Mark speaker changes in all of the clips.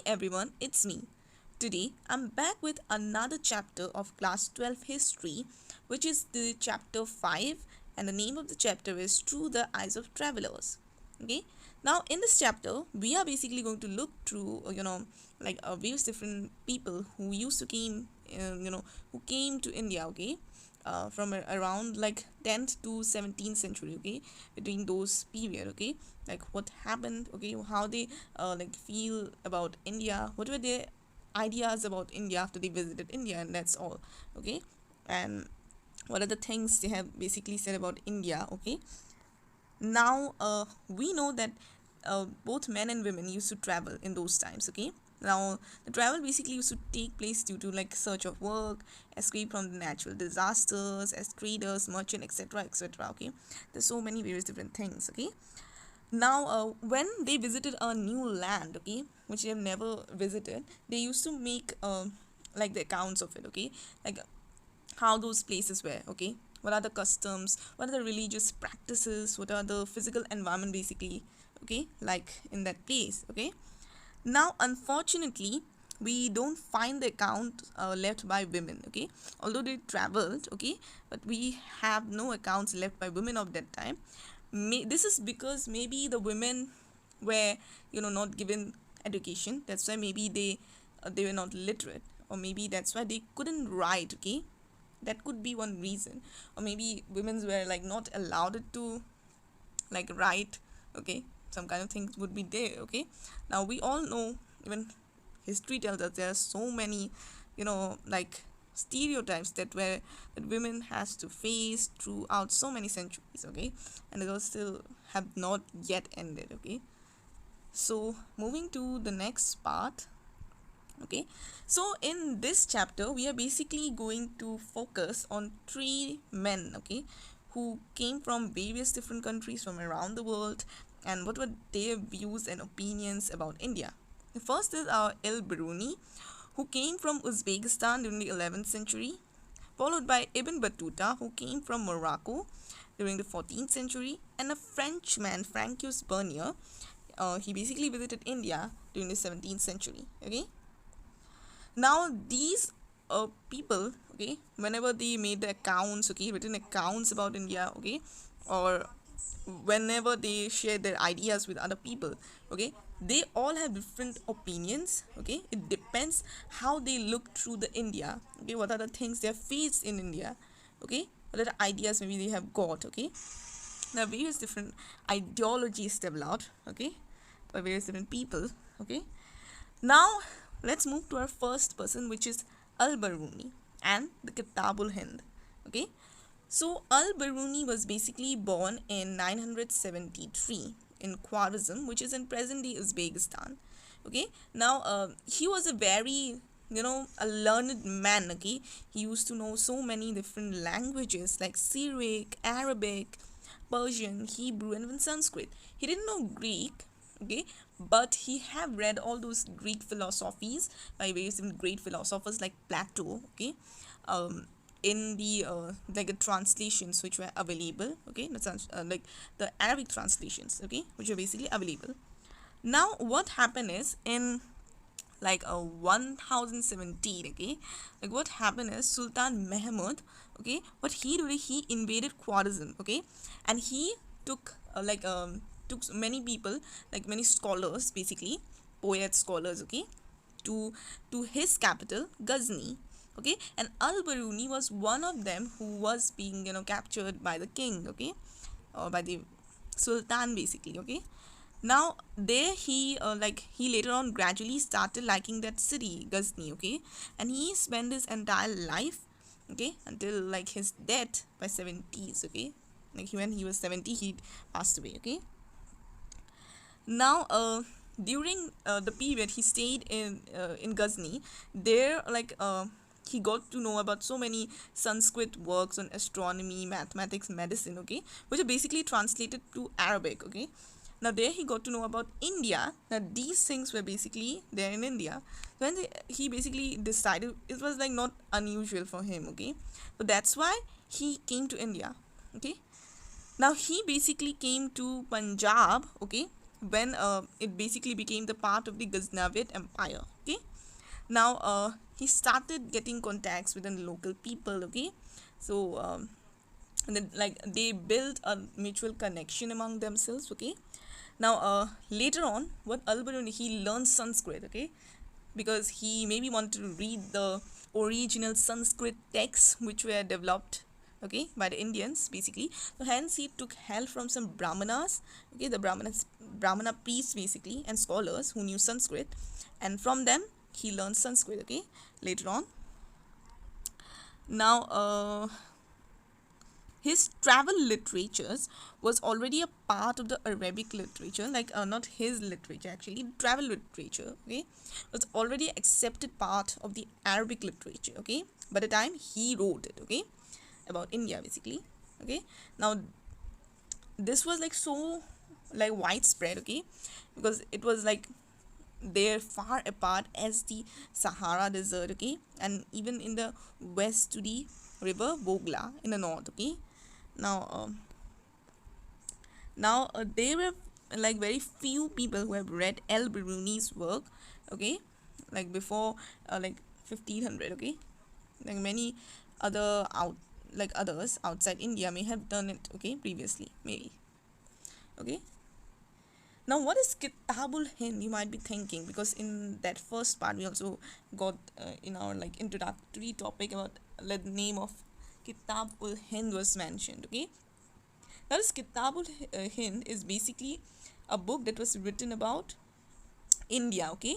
Speaker 1: everyone, it's me. Today I'm back with another chapter of class 12 history, which is the chapter 5, and the name of the chapter is Through the Eyes of Travelers. Okay, now in this chapter we are basically going to look through various different people who used to came who came to India, okay, from around like 10th to 17th century, okay, between those period, okay, like what happened, okay, how they feel about India, what were their ideas about India after they visited India, and that's all, okay, and what are the things they have basically said about India, okay. Now we know that both men and women used to travel in those times, okay. Now the travel basically used to take place due to like search of work, escape from the natural disasters, as traders, merchant, etc, etc, okay. There's so many various different things, okay. Now when they visited a new land, okay, which they have never visited, they used to make like the accounts of it, okay, like how those places were, okay, what are the customs, what are the religious practices, what are the physical environment basically, okay, like in that place, okay. Now unfortunately we don't find the account left by women, okay, although they traveled, okay, but we have no accounts left by women of that time. This is because maybe the women were not given education, that's why maybe they were not literate, or maybe that's why they couldn't write, okay. That could be one reason, or maybe women were like not allowed to like write, okay, some kind of things would be there, okay. Now we all know, even history tells us there are so many like stereotypes that women has to face throughout so many centuries, okay, and those still have not yet ended, okay. So moving to the next part, okay, so in this chapter we are basically going to focus on three men, okay, who came from various different countries from around the world, and what were their views and opinions about India. The first is our Albaruni, who came from Uzbekistan during the 11th century, followed by Ibn Battuta, who came from Morocco during the 14th century, and a Frenchman, Francois Bernier. He basically visited India during the 17th century, okay. Now these people, okay, whenever they made the accounts, okay, written accounts about India, okay, or whenever they share their ideas with other people, okay, they all have different opinions, okay. It depends how they look through the India, okay, what are the things they have faced in India, okay, what are the ideas maybe they have got, okay. There are various different ideologies developed, okay, by various different people, okay. Now let's move to our first person, which is Al-Baruni and the Kitabul Hind, okay. So Al-Baruni was basically born in 973 in Khwarizm, which is in present-day Uzbekistan, okay. Now he was a very a learned man, okay. He used to know so many different languages like Syriac, Arabic, Persian, Hebrew, and even Sanskrit. He didn't know Greek, okay, but he have read all those Greek philosophies by various great philosophers like Plato, okay, in the translations which were available, okay, like the Arabic translations, okay, which were basically available. Now what happened is in 1017, okay, like what happened is Sultan Mehmed, okay, what he did, he invaded Khwarizm, okay, and he took took many people, like many scholars, basically poets, scholars, okay, to his capital Ghazni, okay, and Al-Baruni was one of them who was being captured by the king, okay, or by the sultan basically, okay. Now there he later on gradually started liking that city Ghazni, okay, and he spent his entire life, okay, until like his death by 70s, okay, like when he was 70 he passed away, okay. Now during the period he stayed in Ghazni, there he got to know about so many Sanskrit works on astronomy, mathematics, medicine, okay, which are basically translated to Arabic, okay. Now there he got to know about India, that these things were basically there in India. When he basically decided, it was like not unusual for him, okay, so that's why he came to India, okay. Now he basically came to Punjab, okay, when it basically became the part of the Ghaznavid Empire. Okay, now he started getting contacts with the local people. Okay, so and then like they built a mutual connection among themselves. Okay, now later on, what Albaruni, he learned Sanskrit. Okay, because he maybe wanted to read the original Sanskrit texts which were developed, okay, by the Indians basically. So hence he took help from some Brahmanas, okay, the Brahmana priests basically and scholars who knew Sanskrit, and from them he learned Sanskrit. Okay, later on. Now his travel literatures was already a part of the Arabic literature, like not his literature actually, travel literature, okay, was already accepted part of the Arabic literature, okay, by the time he wrote it, okay, about India basically. Okay, now this was like so like widespread, okay, because it was like they're far apart as the Sahara Desert, okay, and even in the west to the river Bogla in the north, okay. Now there were like very few people who have read Al-Biruni's work, okay, like before like 1500, okay, like many other others outside India may have done it, okay, previously maybe. Okay, now what is Kitabul Hind, you might be thinking, because in that first part we also got in our like introductory topic about the name of Kitabul Hind was mentioned. Okay, now this Kitabul Hind is basically a book that was written about India. Okay,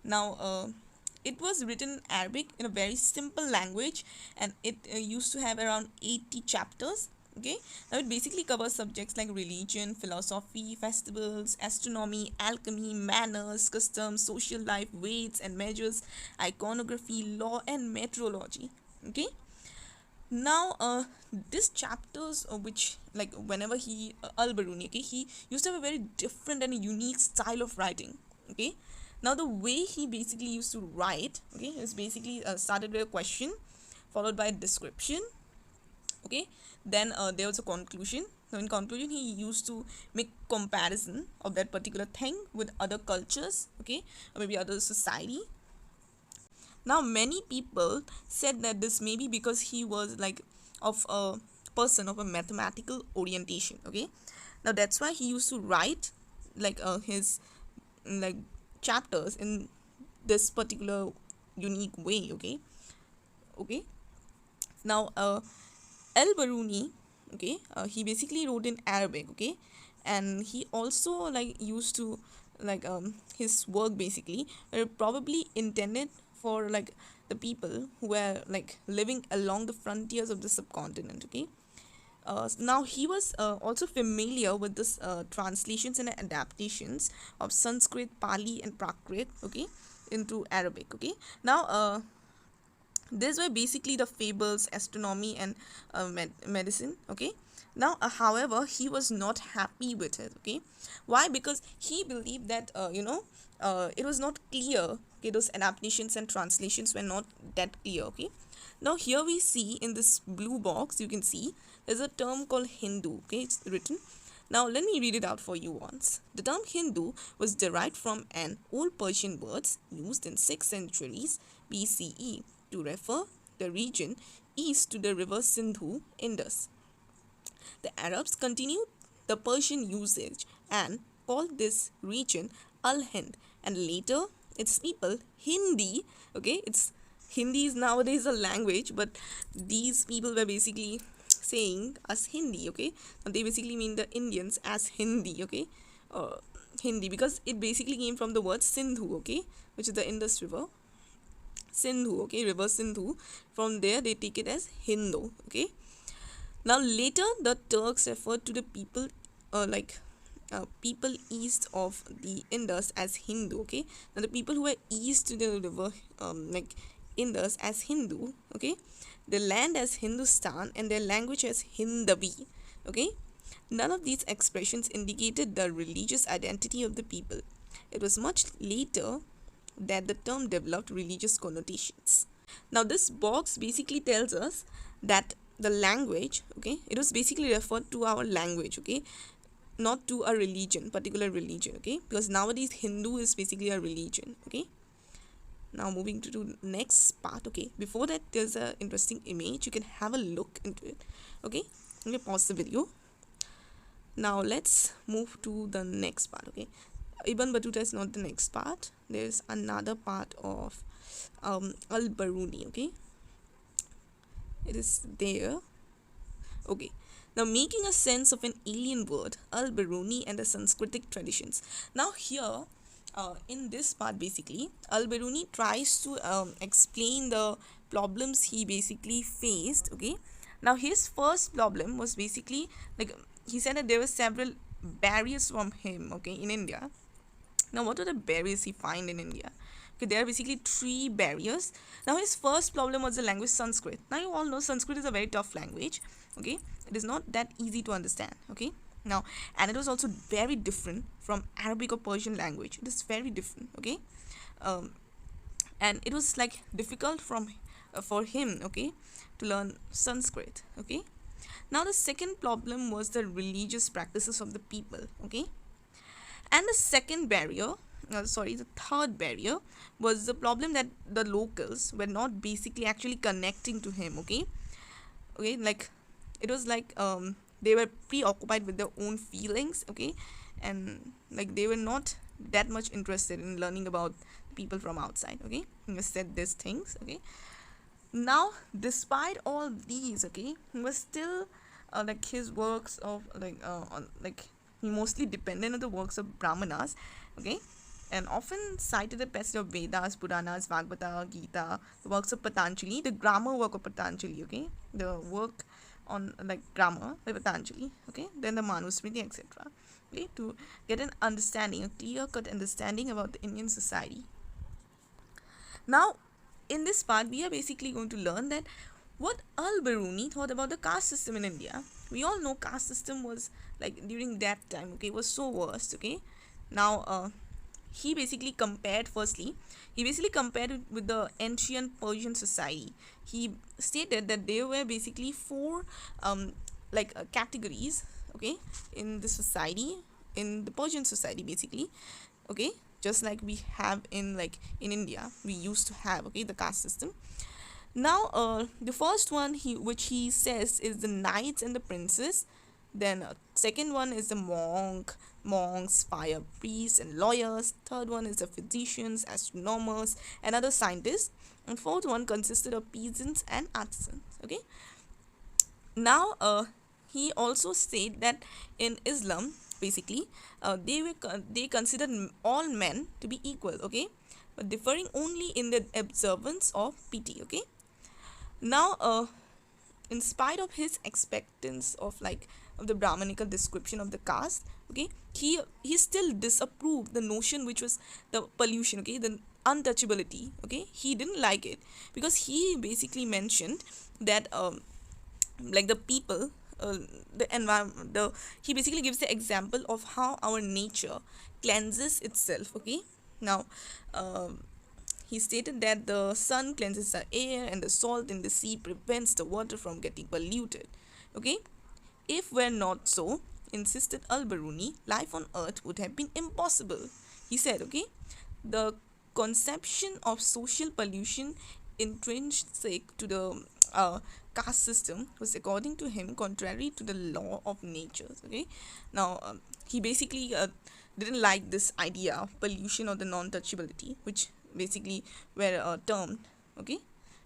Speaker 1: now it was written in Arabic in a very simple language, and it used to have around 80 chapters. Okay, now it basically covers subjects like religion, philosophy, festivals, astronomy, alchemy, manners, customs, social life, weights and measures, iconography, law, and meteorology. Okay, now these chapters which like whenever he Al-Baruni, okay, he used to have a very different and unique style of writing. Okay, now the way he basically used to write, okay, is basically started with a question followed by a description. Okay, then there was a conclusion. So in conclusion he used to make comparison of that particular thing with other cultures, okay, or maybe other society. Now many people said that this may be because he was like of a person of a mathematical orientation. Okay, now that's why he used to write like his like chapters in this particular unique way. Okay, okay, now Al-Baruni, okay, he basically wrote in Arabic. Okay, and he also like used to like his work basically probably intended for like the people who were like living along the frontiers of the subcontinent. Okay, now he was also familiar with this translations and adaptations of Sanskrit, Pali, and Prakrit, okay, into Arabic. Okay, now these were basically the fables, astronomy, and medicine. Okay, now however he was not happy with it. Okay, why? Because he believed that it was not clear. Okay, those adaptations and translations were not that clear. Okay, now here we see in this blue box, you can see there's a term called Hindu. Okay, it's written. Now let me read it out for you once. The term Hindu was derived from an old Persian word used in 6 centuries BCE to refer the region east to the river Sindhu, Indus. The Arabs continued the Persian usage and called this region Al-Hind, and later its people Hindi. Okay, it's Hindi is nowadays a language, but these people were basically saying as Hindi. Okay, and they basically mean the Indians as Hindi. Okay, Hindi, because it basically came from the word Sindhu. Okay, which is the Indus River. Sindhu, okay, river Sindhu. From there they take it as Hindu. Okay, now later the Turks referred to the people people east of the Indus as Hindu. Okay, now the people who were east to the river like Indus as Hindu. Okay, the land as Hindustan and their language as Hindavi. Okay, none of these expressions indicated the religious identity of the people. It was much later that the term developed religious connotations. Now this box basically tells us that the language, okay, it was basically referred to our language. Okay, not to a religion, particular religion, okay, because nowadays Hindu is basically a religion, okay. Now moving to next part, okay, before that there's a interesting image, you can have a look into it, okay. Okay, pause the video. Now let's move to the next part, okay. Ibn Battuta is not the next part, there's another part of Albaruni, okay, it is there. Okay, now making a sense of an alien word, Al-Biruni and the Sanskritic traditions. Now here, in this part basically, Al-Biruni tries to explain the problems he basically faced, okay. Now his first problem was basically, like, he said that there were several barriers from him, okay, in India. Now what are the barriers he find in India? Okay, there are basically three barriers. Now his first problem was the language Sanskrit. Now you all know Sanskrit is a very tough language, okay. It is not that easy to understand, okay. Now, and it was also very different from Arabic or Persian language. It is very different, okay. And it was like difficult for him, okay, to learn Sanskrit, okay. Now the second problem was the religious practices of the people, okay. And the second barrier, the third barrier was the problem that the locals were not basically actually connecting to him, okay. Okay, like it was like they were preoccupied with their own feelings, okay, and like they were not that much interested in learning about people from outside, okay. He said these things, okay. Now despite all these, okay, he was still like his works of he mostly dependent on the works of Brahmanas, okay, and often cited the passage of Vedas, Puranas, Bhagavata, Gita, the works of Patanjali, the grammar work of Patanjali, okay, the work on like grammar by Patanjali, okay, then the Manusmriti, etc., okay, to get an understanding, a clear-cut understanding about the Indian society. Now, in this part, we are basically going to learn that what Al-Biruni thought about the caste system in India. We all know caste system was like during that time, okay, was so worst, okay. Now, he basically compared it with the ancient Persian society. He stated that there were basically four categories, okay, in the society, in the Persian society basically, okay, just like we have in India we used to have, okay, the caste system. Now, the first one which he says is the knights and the princes. Then second one is the monks, fire priests and lawyers. Third one is the physicians, astronomers and other scientists. And fourth one consisted of peasants and artisans. Okay. Now, he also said that in Islam, basically, they considered all men to be equal. Okay, but differing only in the observance of piety. Okay. Now, in spite of his expectance of the Brahmanical description of the caste, okay, he still disapproved the notion which was the pollution, okay, the untouchability, okay. He didn't like it because he basically mentioned that the people, the environment, he basically gives the example of how our nature cleanses itself, okay. Now, he stated that the sun cleanses the air and the salt in the sea prevents the water from getting polluted. Okay? If were not so, insisted Al-Biruni, life on earth would have been impossible. He said, okay, the conception of social pollution intrinsic to the caste system was, according to him, contrary to the law of nature. Okay? Now, he basically didn't like this idea of pollution or the non-touchability, which basically were termed, okay,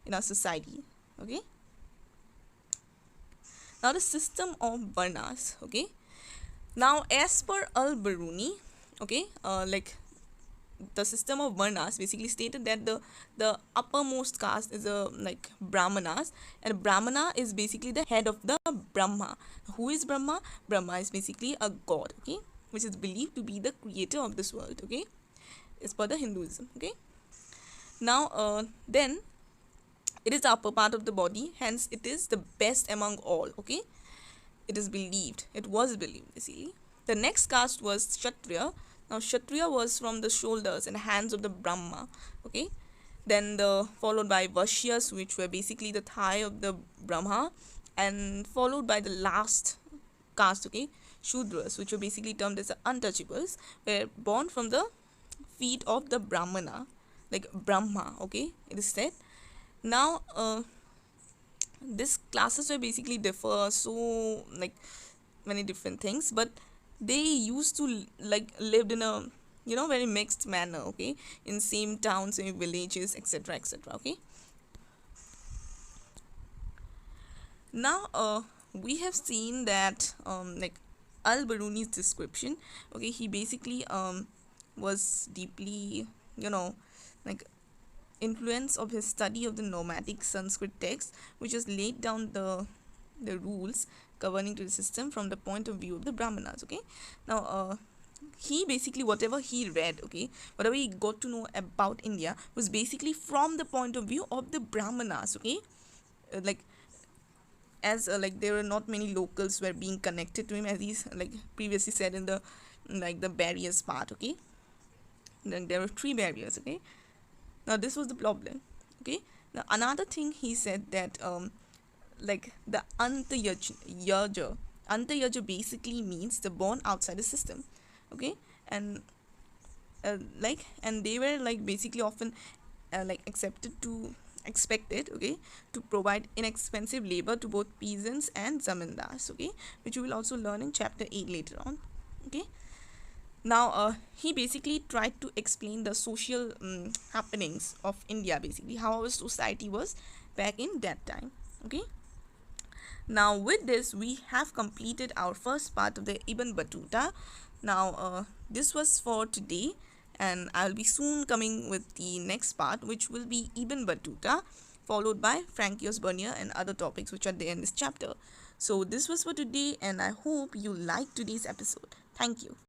Speaker 1: in our society, okay. Now the system of varnas, okay. Now as per Al-Biruni, okay, the system of varnas basically stated that the uppermost caste is Brahmanas, and Brahmana is basically the head of the Brahma. Who is Brahma? Brahma is basically a god, okay, which is believed to be the creator of this world, okay, as per the Hinduism, okay. Now, then it is the upper part of the body, hence it is the best among all, okay. It was believed basically. The next caste was Kshatriya. Now Kshatriya was from the shoulders and hands of the Brahma, okay. Then followed by Vaishyas, which were basically the thigh of the Brahma, and followed by the last caste, okay, Shudras, which were basically termed as the untouchables, were born from the feet of the Brahmana, like Brahma, okay, it is said. Now, these classes were basically differ so like many different things, but they used to like lived in a very mixed manner, okay, in same towns, same villages, etc, etc, okay. Now, we have seen that like Albaruni's description, okay, he basically was deeply, like influence of his study of the nomadic Sanskrit text, which has laid down the rules governing to the system from the point of view of the Brahmanas, okay. Now, he basically, whatever he read, okay, whatever he got to know about India was basically from the point of view of the Brahmanas, okay. Like, as like there were not many locals were being connected to him, as he's like previously said in the like the barriers part, okay. Then there were three barriers, okay. Now this was the problem, okay. Now another thing he said that like the antayaja basically means the born outside the system, okay. And and they were like basically often like expected, okay, to provide inexpensive labor to both peasants and zamindars, okay, which we will also learn in chapter 8 later on, okay. Now, he basically tried to explain the social happenings of India, basically how our society was back in that time, okay. Now, with this, we have completed our first part of the Ibn Battuta. Now, this was for today, and I'll be soon coming with the next part, which will be Ibn Battuta, followed by Francois Bernier and other topics which are there in this chapter. So, this was for today, and I hope you liked today's episode. Thank you.